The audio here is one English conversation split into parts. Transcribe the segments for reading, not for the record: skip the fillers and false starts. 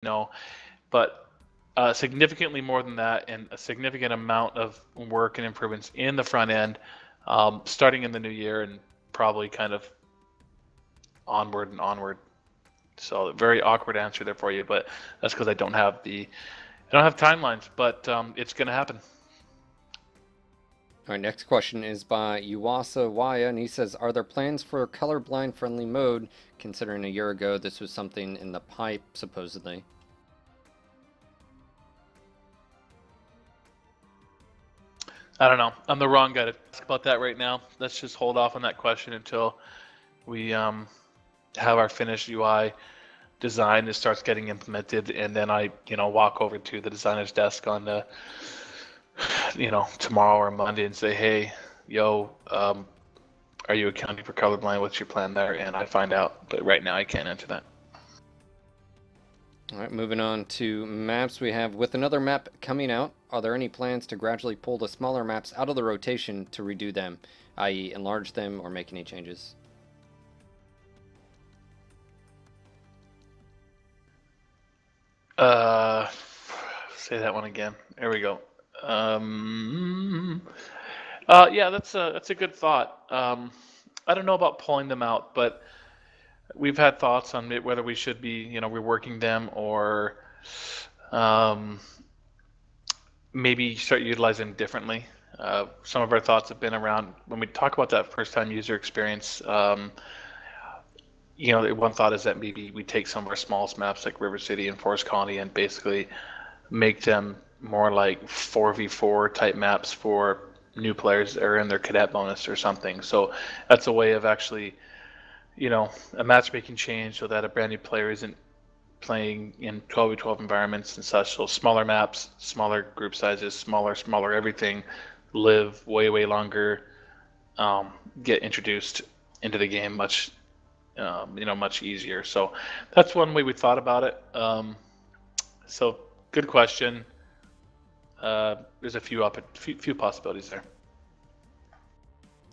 know, but significantly more than that, and a significant amount of work and improvements in the front end, starting in the new year and probably kind of onward and onward. So very awkward answer there for you, but that's because I don't have timelines, but it's going to happen. All right, next question is by Yuasa Waya, and he says, are there plans for colorblind friendly mode, considering a year ago this was something in the pipe, supposedly? I don't know. I'm the wrong guy to ask about that right now. Let's just hold off on that question until we have our finished UI design. It starts getting implemented, and then I, walk over to the designer's desk on the, tomorrow or Monday and say, hey, yo, are you accounting for colorblind? What's your plan there? And I find out, but right now I can't answer that. All right, moving on to maps. We have, with another map coming out, are there any plans to gradually pull the smaller maps out of the rotation to redo them, i.e. enlarge them or make any changes? Say that one again. There we go. Yeah, that's a good thought. I don't know about pulling them out, but we've had thoughts on whether we should be, reworking them or maybe start utilizing them differently. Some of our thoughts have been around when we talk about that first-time user experience. One thought is that maybe we take some of our smallest maps like River City and Forest Colony and basically make them more like 4v4 type maps for new players that are in their cadet bonus or something. So that's a way of actually, a matchmaking change so that a brand new player isn't playing in 12v12 environments and such. So smaller maps, smaller group sizes, smaller everything, live way longer, get introduced into the game much easier. So that's one way we thought about it. So good question. There's a few possibilities there.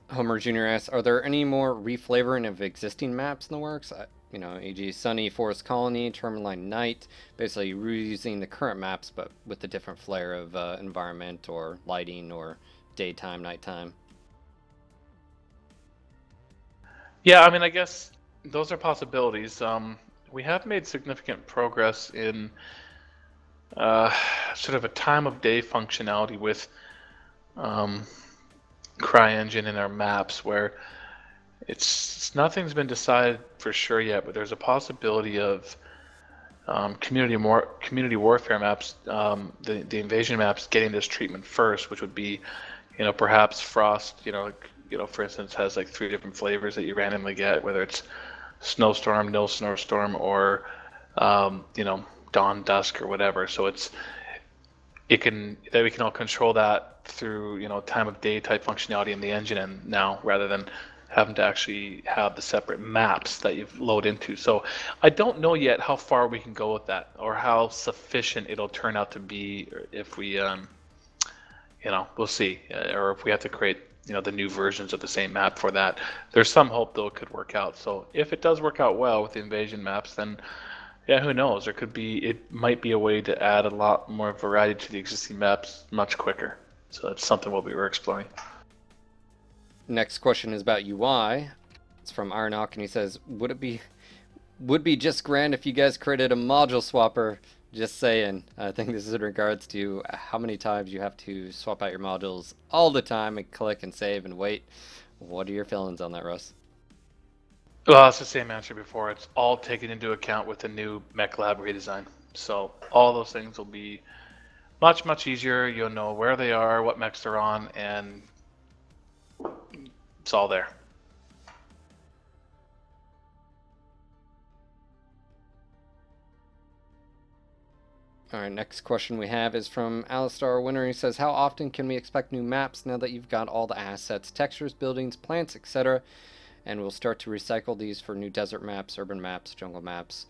Homer Jr. asks, are there any more reflavoring of existing maps in the works? E.g. Sunny, Forest Colony, Tourmaline Night, basically reusing the current maps but with a different flair of environment or lighting or daytime, nighttime. Yeah, I guess those are possibilities. We have made significant progress in sort of a time of day functionality with CryEngine in our maps, where nothing's been decided for sure yet, but there's a possibility of community warfare maps, the invasion maps getting this treatment first, which would be, perhaps Frost, for instance, has like 3 different flavors that you randomly get, whether it's snowstorm, no snowstorm, or dawn, dusk, or whatever. So we can all control that through time of day type functionality in the engine and now, rather than having to actually have the separate maps that you've load into. So I don't know yet how far we can go with that or how sufficient it'll turn out to be, if we we'll see, or if we have to create the new versions of the same map for that. There's some hope though it could work out. So if it does work out well with the invasion maps, then yeah, who knows? It might be a way to add a lot more variety to the existing maps much quicker. So that's something we're exploring. Next question is about UI. It's from Ironhawk, and he says, would be just grand if you guys created a module swapper? Just saying. I think this is in regards to how many times you have to swap out your modules all the time and click and save and wait. What are your feelings on that, Russ? Well, it's the same answer before. It's all taken into account with the new Mech Lab redesign. So all those things will be much easier. You'll know where they are, what mechs they're on, and it's all there. All right, next question we have is from Alistar Winner. He says, how often can we expect new maps now that you've got all the assets, textures, buildings, plants, etc., and we'll start to recycle these for new desert maps, urban maps, jungle maps?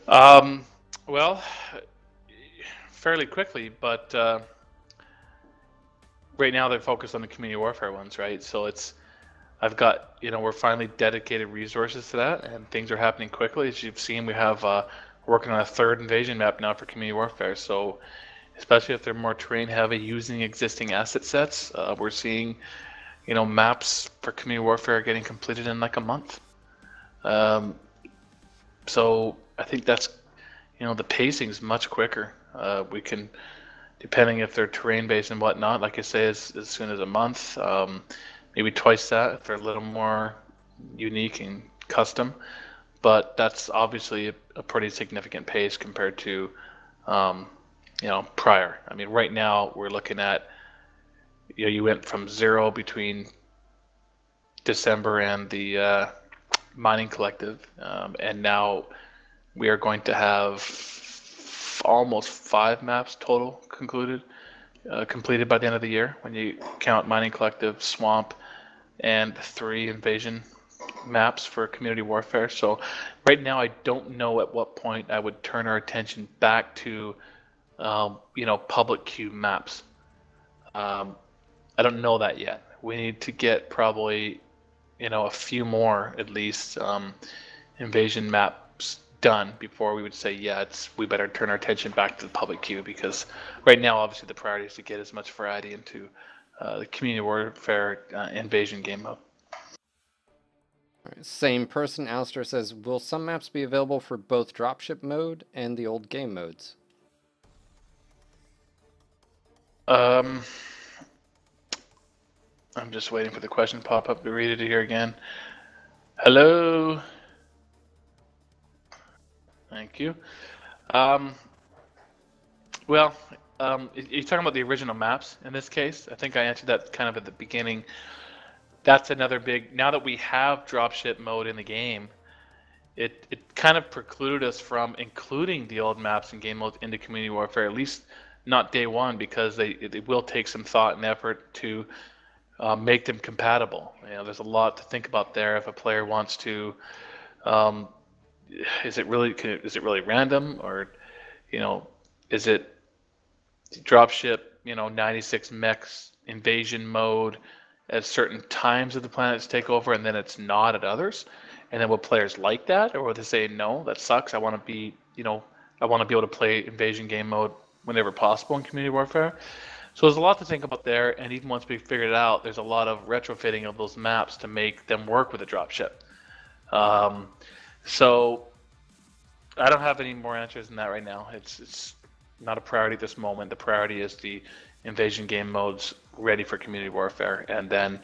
Well, fairly quickly, but right now they're focused on the community warfare ones, right? So it's I've got, we're finally dedicated resources to that, and things are happening quickly. As you've seen, we have working on a third invasion map now for community warfare. So, especially if they're more terrain heavy, using existing asset sets, we're seeing, maps for community warfare getting completed in like a month. Um, so I think that's, the pacing is much quicker. We can, depending if they're terrain based and whatnot, like I say, as soon as a month, maybe twice that if they're a little more unique and custom. But that's obviously a pretty significant pace compared to, um, prior. I mean, right now we're looking at, you went from 0 between December and the mining collective, and now we are going to have almost 5 maps total completed by the end of the year when you count mining collective, swamp, and 3 invasion maps for community warfare. So right now I don't know at what point I would turn our attention back to public queue maps. I don't know that yet. We need to get probably a few more at least invasion maps done before we would say, yeah, we better turn our attention back to the public queue, because right now obviously the priority is to get as much variety into the community warfare invasion game mode. All right, same person, Alistair says, will some maps be available for both dropship mode and the old game modes? I'm just waiting for the question to pop up to read it here again. Hello. Thank you. Well, you're talking about the original maps in this case. I think I answered that kind of at the beginning. That's another big, now that we have dropship mode in the game, it kind of precluded us from including the old maps and game modes into community warfare, at least not day one, because it will take some thought and effort to make them compatible. There's a lot to think about there. If a player wants to, is it really random, or is it dropship 96 mechs invasion mode at certain times of the planet's takeover, and then it's not at others? And then will players like that, or will they say, no, that sucks, I want to be able to play invasion game mode whenever possible in community warfare? So there's a lot to think about there, and even once we figured it out, there's a lot of retrofitting of those maps to make them work with a dropship. So I don't have any more answers than that right now. It's not a priority at this moment. The priority is the invasion game modes ready for community warfare, and then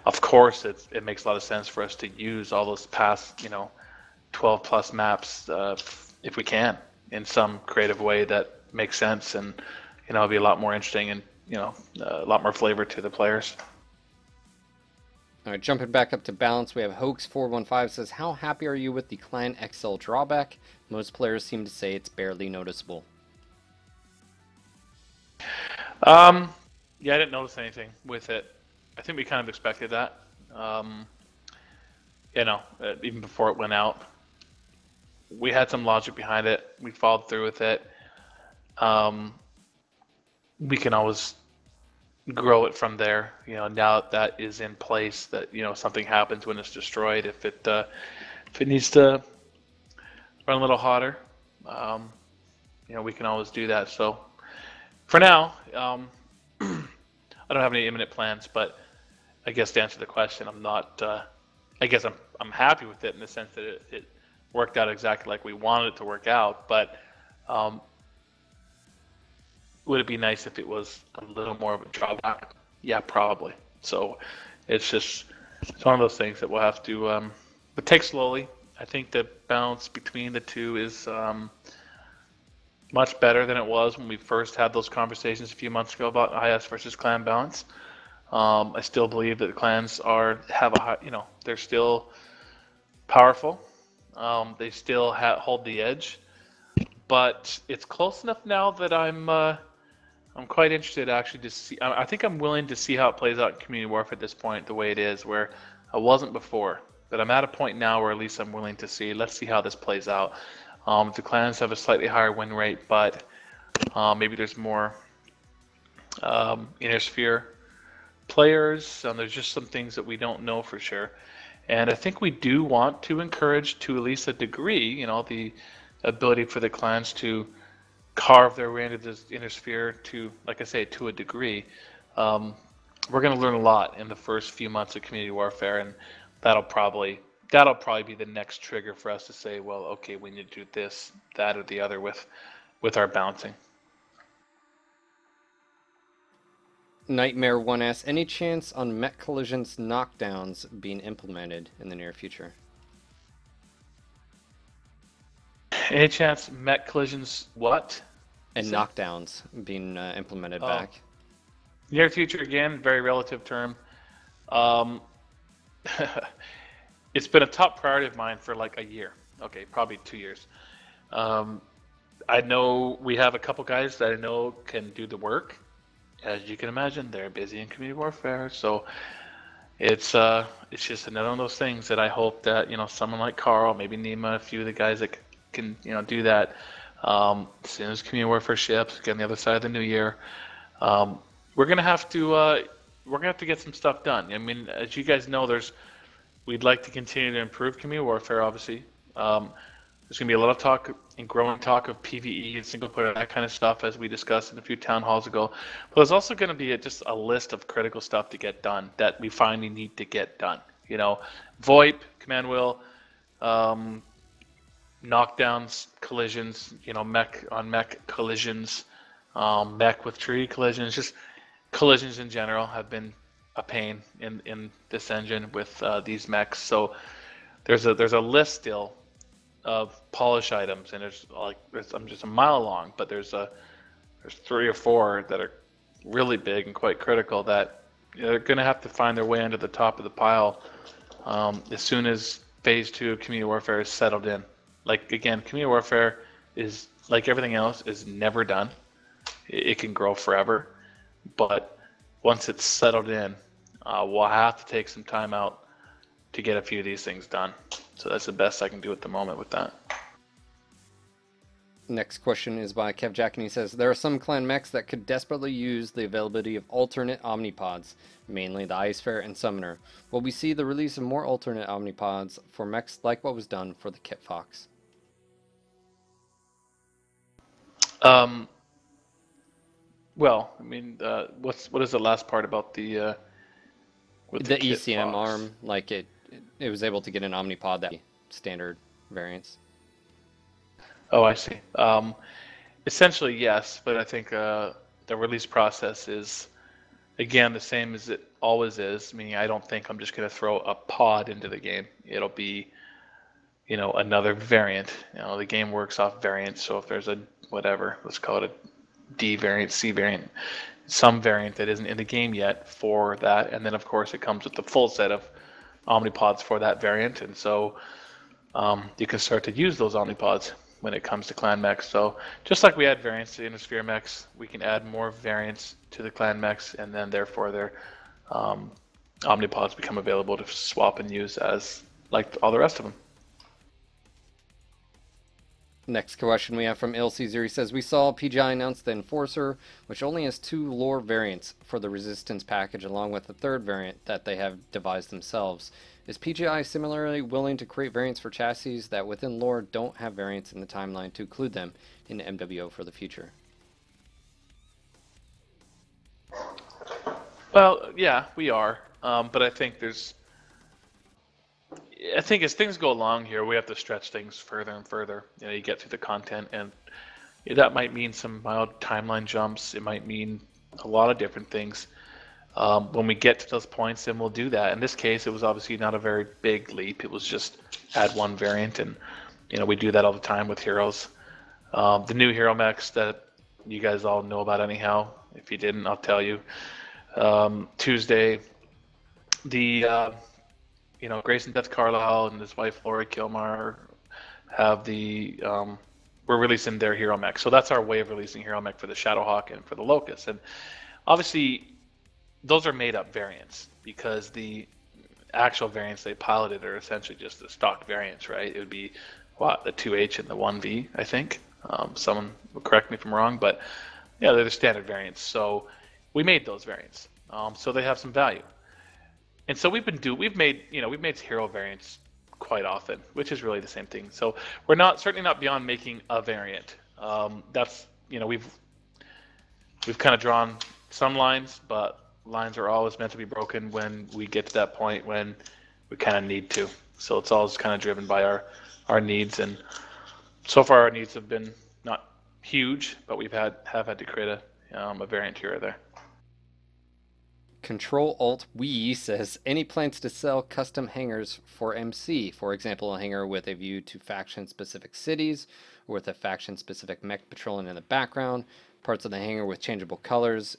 of course it makes a lot of sense for us to use all those past 12 plus maps if we can, in some creative way that makes sense, and it'll be a lot more interesting, and a lot more flavor to the players. All right, jumping back up to balance, we have Hoax415 says, how happy are you with the Clan XL drawback? Most players seem to say it's barely noticeable. Yeah, I didn't notice anything with it. I think we kind of expected that. Even before it went out, we had some logic behind it. We followed through with it. We can always grow it from there. Now that is in place, that something happens when it's destroyed. If it needs to run a little hotter, we can always do that. So for now, I don't have any imminent plans, but I guess to answer the question, I'm not. I guess I'm happy with it in the sense that it worked out exactly like we wanted it to work out. But would it be nice if it was a little more of a drawback? Yeah, probably. So it's one of those things that we'll have to but take slowly. I think the balance between the two is much better than it was when we first had those conversations a few months ago about IS versus clan balance. I still believe that the clans have a high, they're still powerful. They still hold the edge, but it's close enough now that I'm quite interested actually to see. I think I'm willing to see how it plays out in community warfare at this point, the way it is, where I wasn't before. But I'm at a point now where at least I'm willing to see. Let's see how this plays out. The clans have a slightly higher win rate, but maybe there's more inner sphere players. There's just some things that we don't know for sure. And I think we do want to encourage, to at least a degree, the ability for the clans to carve their way into this inner sphere to, like I say, to a degree. Um, we're going to learn a lot in the first few months of community warfare, and that'll probably be the next trigger for us to say, well, okay, we need to do this, that, or the other with our bouncing. Nightmare One asks, any chance on Mech Collision's knockdowns being implemented in the near future? Any chance Mech Collisions what? And knockdowns being implemented back? Near future, again, very relative term. Um, it's been a top priority of mine for like a year. Okay, probably 2 years. I know we have a couple guys that I know can do the work. As you can imagine, they're busy in community warfare, so it's just another one of those things that I hope that someone like Carl, maybe Nima, a few of the guys that can do that. As soon as community warfare ships, get on the other side of the new year, we're gonna have to get some stuff done. I mean, as you guys know, we'd like to continue to improve community warfare, obviously. There's going to be a lot of talk and growing talk of PvE and single player, that kind of stuff, as we discussed in a few town halls ago. But there's also going to be just a list of critical stuff to get done that we finally need to get done. VoIP, command wheel, knockdowns, collisions, mech on mech collisions, mech with tree collisions, just collisions in general have been a pain in this engine with these mechs. So there's a list still of polish items, and I'm just a mile long, but there's 3 or 4 that are really big and quite critical that they're going to have to find their way into the top of the pile as soon as phase 2 of community warfare is settled in. Like, again, community warfare is, like everything else, is never done. It can grow forever, but once it's settled in, we'll have to take some time out to get a few of these things done. So that's the best I can do at the moment with that. Next question is by Kev Jack, and he says, there are some clan mechs that could desperately use the availability of alternate Omnipods, mainly the Ice Fair and Summoner. Will we see the release of more alternate Omnipods for mechs like what was done for the Kit Fox? Well, I mean, what is the last part about the ECM Fox? arm, like it was able to get an Omnipod that standard variants. Oh, I see. Essentially, yes, but I think the release process is, again, the same as it always is. Meaning, I don't think I'm just going to throw a pod into the game. It'll be, another variant. The game works off variants. So if there's a whatever, let's call it a D variant, C variant, some variant that isn't in the game yet for that, and then of course it comes with the full set of Omnipods for that variant, and so you can start to use those Omnipods when it comes to clan mechs. So just like we add variants to the Innisphere mechs, we can add more variants to the clan mechs, and then therefore their Omnipods become available to swap and use as like all the rest of them. Next question we have from Il Caesar. He says, we saw PGI announce the Enforcer, which only has 2 lore variants for the Resistance package, along with a 3rd variant that they have devised themselves. Is PGI similarly willing to create variants for chassis that within lore don't have variants in the timeline to include them in the MWO for the future? Well, yeah, we are, but I think as things go along here, we have to stretch things further and further. You get through the content, and that might mean some mild timeline jumps. It might mean a lot of different things. When we get to those points, then we'll do that. In this case, it was obviously not a very big leap. It was just add one variant, and we do that all the time with heroes. The new hero mechs that you guys all know about anyhow. If you didn't, I'll tell you. Tuesday, the Grayson Death Carlisle and his wife Lori Kilmar have we're releasing their hero mech. So that's our way of releasing hero mech for the Shadowhawk and for the Locust. And obviously, those are made up variants because the actual variants they piloted are essentially just the stock variants, right? It would be the 2H and the 1V, I think. Someone will correct me if I'm wrong, but yeah, they're the standard variants. So we made those variants. so they have some value. And so we've made hero variants quite often, which is really the same thing. So we're not certainly not beyond making a variant. That's we've kind of drawn some lines, but lines are always meant to be broken when we get to that point when we kind of need to. So it's always kind of driven by our needs, and so far our needs have been not huge, but have had to create a variant here or there. Control Alt We says any plans to sell custom hangers for MC? For example, a hanger with a view to faction specific cities, or with a faction specific mech patrolling in the background, parts of the hanger with changeable colors,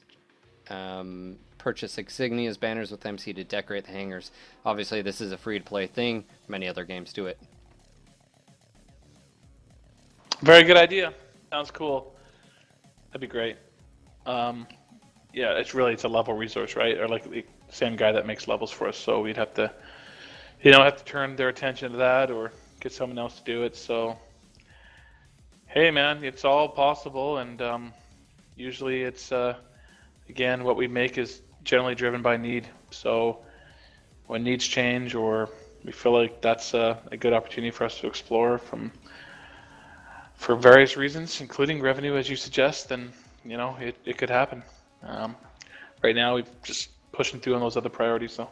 purchase insignias, banners with MC to decorate the hangers. Obviously, this is a free to play thing. Many other games do it. Very good idea. Sounds cool. That'd be great. Yeah, it's a level resource, right? Or like the same guy that makes levels for us. So we'd have to, have to turn their attention to that or get someone else to do it. So, hey, man, it's all possible, and usually it's again what we make is generally driven by need. So when needs change or we feel like that's a good opportunity for us to explore for various reasons, including revenue, as you suggest, then it could happen. Right now, we're just pushing through on those other priorities, though.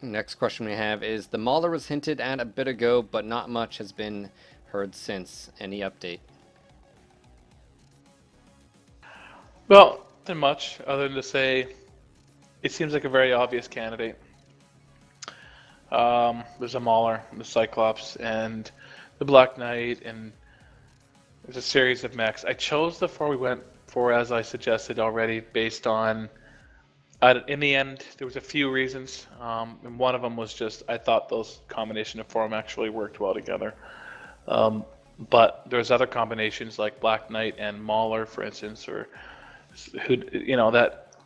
Next question we have is the Mauler was hinted at a bit ago, but not much has been heard since. Any update? Well, not much other than to say it seems like a very obvious candidate. There's a Mauler, the Cyclops, and the Black Knight, and there's a series of mechs. I chose the four we went for, as I suggested already, based on, in the end, there was a few reasons, and one of them was just I thought those combination of form actually worked well together. But there's other combinations like Black Knight and Mauler, for instance, or who that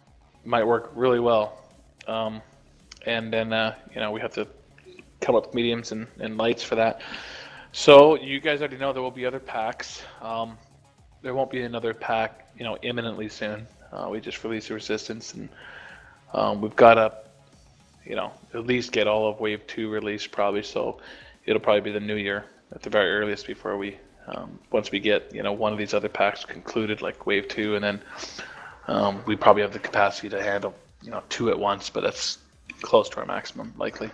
might work really well. And then we have to come up with mediums and lights for that. So you guys already know there will be other packs. There won't be another pack, imminently soon. We just released the Resistance, and we've got to, at least get all of Wave 2 released probably. So it'll probably be the new year at the very earliest before we, once we get, one of these other packs concluded, like Wave 2, and then we probably have the capacity to handle, 2 at once, but that's close to our maximum, likely.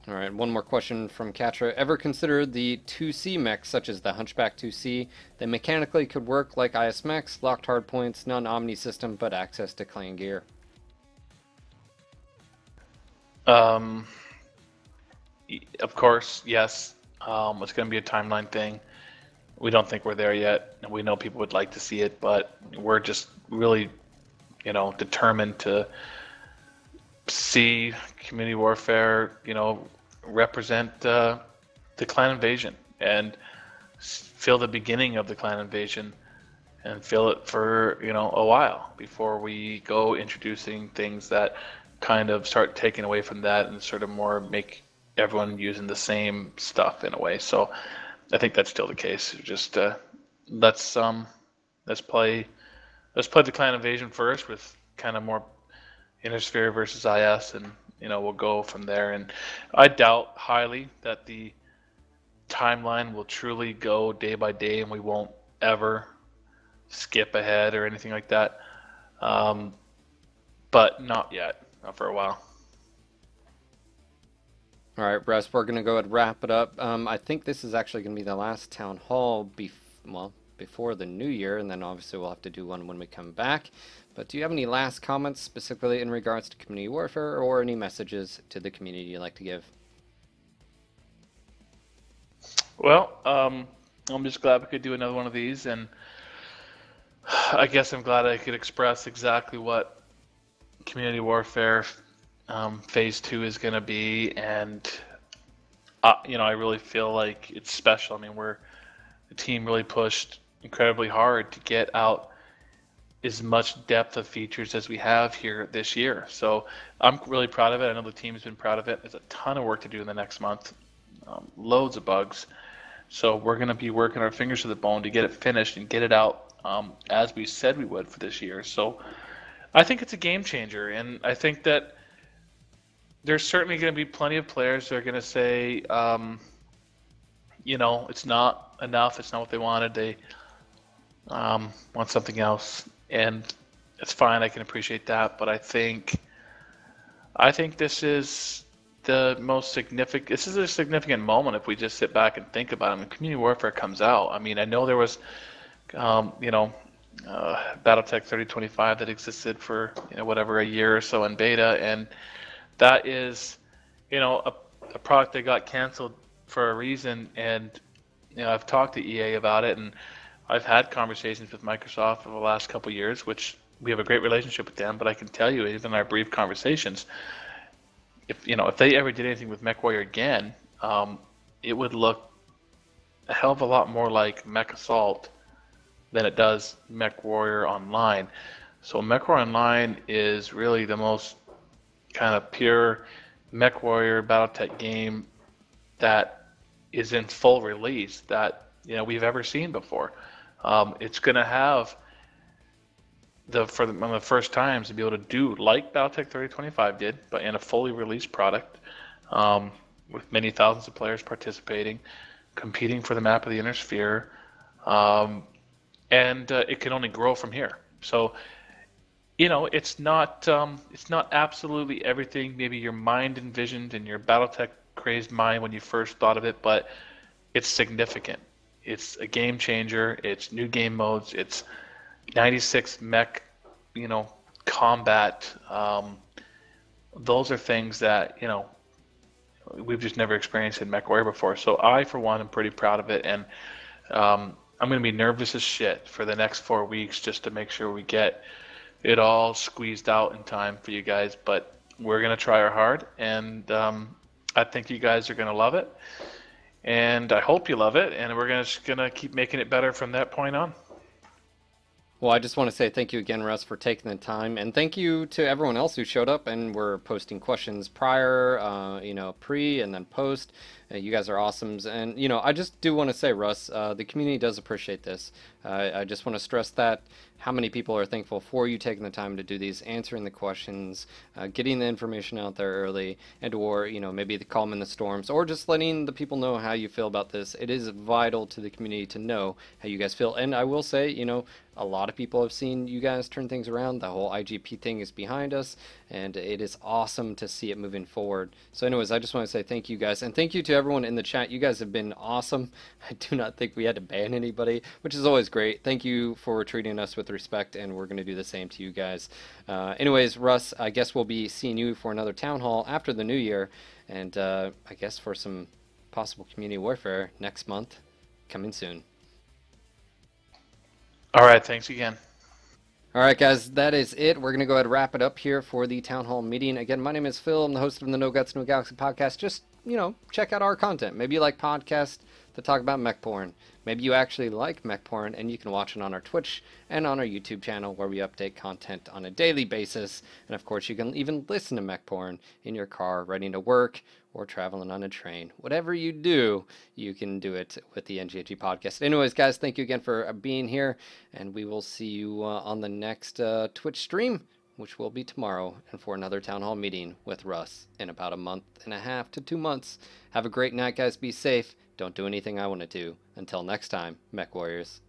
All right, one more question from Katra. Ever considered the 2C mechs, such as the Hunchback 2C, that mechanically could work like IS mechs, locked hardpoints, non-omni system, but access to clan gear? Of course, yes. It's going to be a timeline thing. We don't think we're there yet, and we know people would like to see it, but we're just really, determined to see community warfare, represent the clan invasion and feel the beginning of the clan invasion and feel it for, a while before we go introducing things that kind of start taking away from that and sort of more make everyone using the same stuff in a way. So I think that's still the case. Just let's play the clan invasion first with kind of more Innersphere versus IS, and we'll go from there. And I doubt highly that the timeline will truly go day by day, and we won't ever skip ahead or anything like that. But not yet, not for a while. All right, Russ, we're going to go ahead and wrap it up. I think this is actually going to be the last town hall before the new year, and then obviously we'll have to do one when we come back. But do you have any last comments specifically in regards to community warfare or any messages to the community you'd like to give? Well, I'm just glad we could do another one of these, and I guess I'm glad I could express exactly what community warfare phase 2 is going to be, and I really feel like it's special. I mean, the team really pushed incredibly hard to get out as much depth of features as we have here this year. So I'm really proud of it. I know the team's been proud of it. There's a ton of work to do in the next month, loads of bugs. So we're going to be working our fingers to the bone to get it finished and get it out as we said we would for this year. So I think it's a game changer, and I think that there's certainly going to be plenty of players that are going to say, it's not enough. It's not what they wanted. They want something else, and it's fine. I can appreciate that, but I think this is the most significant. This is a significant moment if we just sit back and think about it. I mean, community warfare comes out. I mean, I know there was, um, you know, BattleTech 3025 that existed for whatever a year or so in beta, and that is, a product that got canceled for a reason. And I've talked to EA about it, and I've had conversations with Microsoft over the last couple of years, which we have a great relationship with them. But I can tell you, even in our brief conversations, if they ever did anything with MechWarrior again, it would look a hell of a lot more like Mech Assault than it does MechWarrior Online. So MechWarrior Online is really the most kind of pure MechWarrior BattleTech game that is in full release that we've ever seen before. It's going to have one of the first times to be able to do like BattleTech 3025 did, but in a fully released product, with many thousands of players participating, competing for the map of the Inner Sphere, and it can only grow from here. So, it's not absolutely everything maybe your mind envisioned and your BattleTech crazed mind when you first thought of it, but it's significant. It's a game changer. It's new game modes. It's 96 mech, combat. Those are things that, we've just never experienced in MechWarrior before. So I, for one, am pretty proud of it. And I'm going to be nervous as shit for the next 4 weeks just to make sure we get it all squeezed out in time for you guys. But we're going to try our hard. And I think you guys are going to love it. And I hope you love it. And we're just going to keep making it better from that point on. Well, I just want to say thank you again, Russ, for taking the time, and thank you to everyone else who showed up and were posting questions prior, pre and then post. You guys are awesomes, and I just do want to say, Russ, the community does appreciate this. I just want to stress that how many people are thankful for you taking the time to do these, answering the questions, getting the information out there early, and or maybe the calm in the storms, or just letting the people know how you feel about this. It is vital to the community to know how you guys feel, and I will say, a lot of people have seen you guys turn things around. The whole IGP thing is behind us, and it is awesome to see it moving forward. So anyways, I just want to say thank you guys, and thank you to everyone in the chat. You guys have been awesome. I do not think we had to ban anybody, which is always great. Thank you for treating us with respect, and we're going to do the same to you guys. Anyways, Russ, I guess we'll be seeing you for another town hall after the new year, and I guess for some possible community warfare next month, coming soon. All right, thanks again. All right, guys, that is it. We're going to go ahead and wrap it up here for the town hall meeting. Again, my name is Phil. I'm the host of the No Guts, No Galaxy podcast. Just, check out our content. Maybe you like podcasts that talk about mech porn. Maybe you actually like mech porn, and you can watch it on our Twitch and on our YouTube channel, where we update content on a daily basis. And of course, you can even listen to mech porn in your car, riding to work, or traveling on a train. Whatever you do, you can do it with the NGHG podcast. Anyways, guys, thank you again for being here, and we will see you on the next Twitch stream, which will be tomorrow, and for another town hall meeting with Russ in about a month and a half to 2 months. Have a great night, guys. Be safe. Don't do anything I want to do. Until next time, Mech Warriors.